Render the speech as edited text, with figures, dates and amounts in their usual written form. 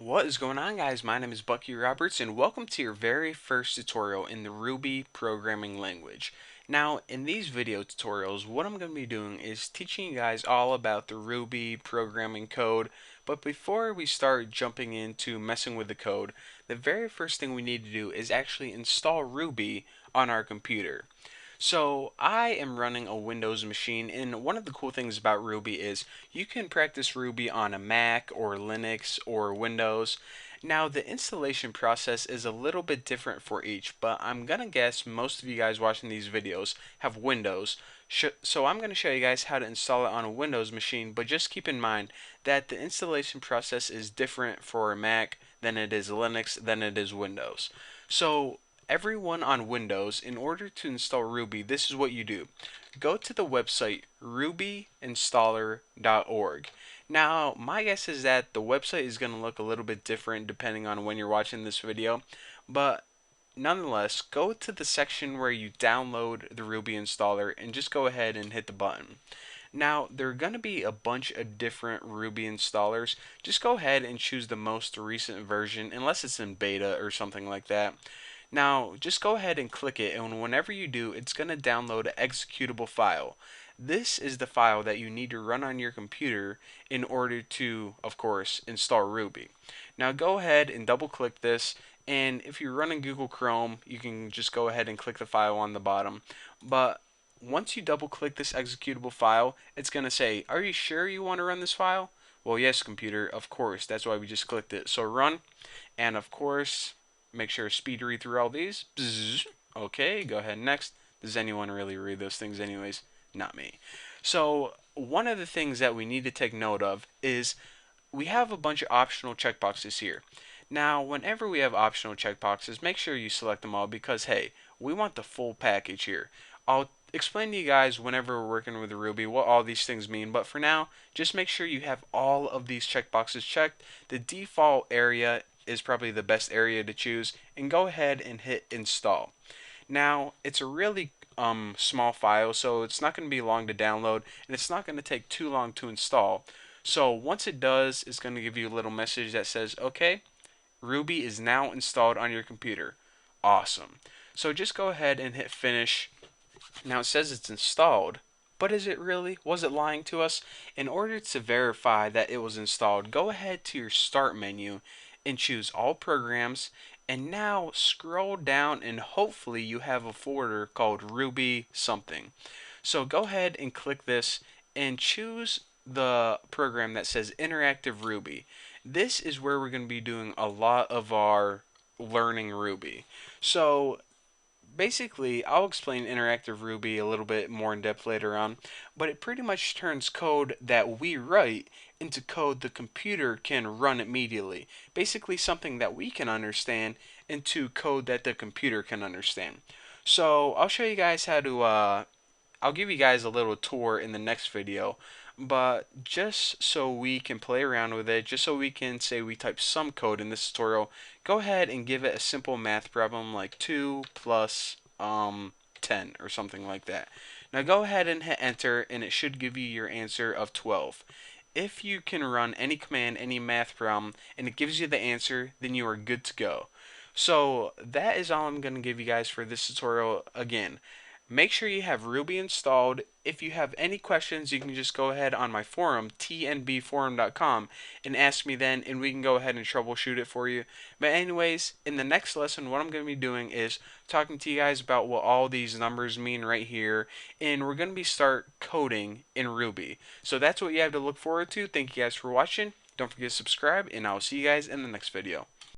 What is going on, guys? My name is Bucky Roberts and welcome to your very first tutorial in the Ruby programming language. Now, in these video tutorials, what I'm going to be doing is teaching you guys all about the Ruby programming code. But before we start jumping into messing with the code, the very first thing we need to do is actually install Ruby on our computer. So I am running a Windows machine, and one of the cool things about Ruby is you can practice Ruby on a Mac or Linux or Windows. Now the installation process is a little bit different for each, but I'm gonna guess most of you guys watching these videos have Windows. So I'm going to show you guys how to install it on a Windows machine, but just keep in mind that the installation process is different for a Mac than it is Linux than it is Windows. So everyone on Windows, in order to install Ruby, this is what you do. Go to the website rubyinstaller.org. Now, my guess is that the website is going to look a little bit different depending on when you're watching this video, but nonetheless, go to the section where you download the Ruby installer and just go ahead and hit the button. Now, there are going to be a bunch of different Ruby installers. Just go ahead and choose the most recent version, unless it's in beta or something like that. Now, just go ahead and click it, and whenever you do, it's going to download an executable file. This is the file that you need to run on your computer in order to, of course, install Ruby. Now, go ahead and double click this, and if you're running Google Chrome, you can just go ahead and click the file on the bottom. But once you double click this executable file, it's going to say, "Are you sure you want to run this file?" Well, yes, computer, of course. That's why we just clicked it. So run, and of course, make sure to speed read through all these. Bzzz. Okay, go ahead next. Does anyone really read those things anyways? Not me. So one of the things that we need to take note of is we have a bunch of optional checkboxes here. Now, whenever we have optional checkboxes, make sure you select them all because, hey, we want the full package here. I'll explain to you guys whenever we're working with Ruby what all these things mean, but for now, just make sure you have all of these checkboxes checked. The default area is probably the best area to choose, and go ahead and hit install. Now, it's a really small file, so it's not going to be long to download, and it's not going to take too long to install. So once it does, it's going to give you a little message that says, "Okay, Ruby is now installed on your computer." Awesome. So just go ahead and hit finish. Now it says it's installed, but is it really? Was it lying to us? In order to verify that it was installed, go ahead to your start menu and choose all programs, and now scroll down and hopefully you have a folder called Ruby something. So go ahead and click this and choose the program that says Interactive Ruby. This is where we're going to be doing a lot of our learning Ruby. So basically, I'll explain interactive Ruby a little bit more in depth later on, but it pretty much turns code that we write into code the computer can run immediately. Basically, something that we can understand into code that the computer can understand. So, I'll show you guys how to I'll give you guys a little tour in the next video, but just so we can play around with it, just so we can say we type some code in this tutorial, go ahead and give it a simple math problem like 2 plus 10 or something like that. Now go ahead and hit enter, and it should give you your answer of 12. If you can run any command, any math problem, and it gives you the answer, then you are good to go. So that is all I'm going to give you guys for this tutorial. Again, make sure you have Ruby installed. If you have any questions, you can just go ahead on my forum, tnbforum.com, and ask me then, and we can go ahead and troubleshoot it for you. But anyways, in the next lesson, what I'm going to be doing is talking to you guys about what all these numbers mean right here, and we're going to be start coding in Ruby. So that's what you have to look forward to. Thank you guys for watching. Don't forget to subscribe, and I'll see you guys in the next video.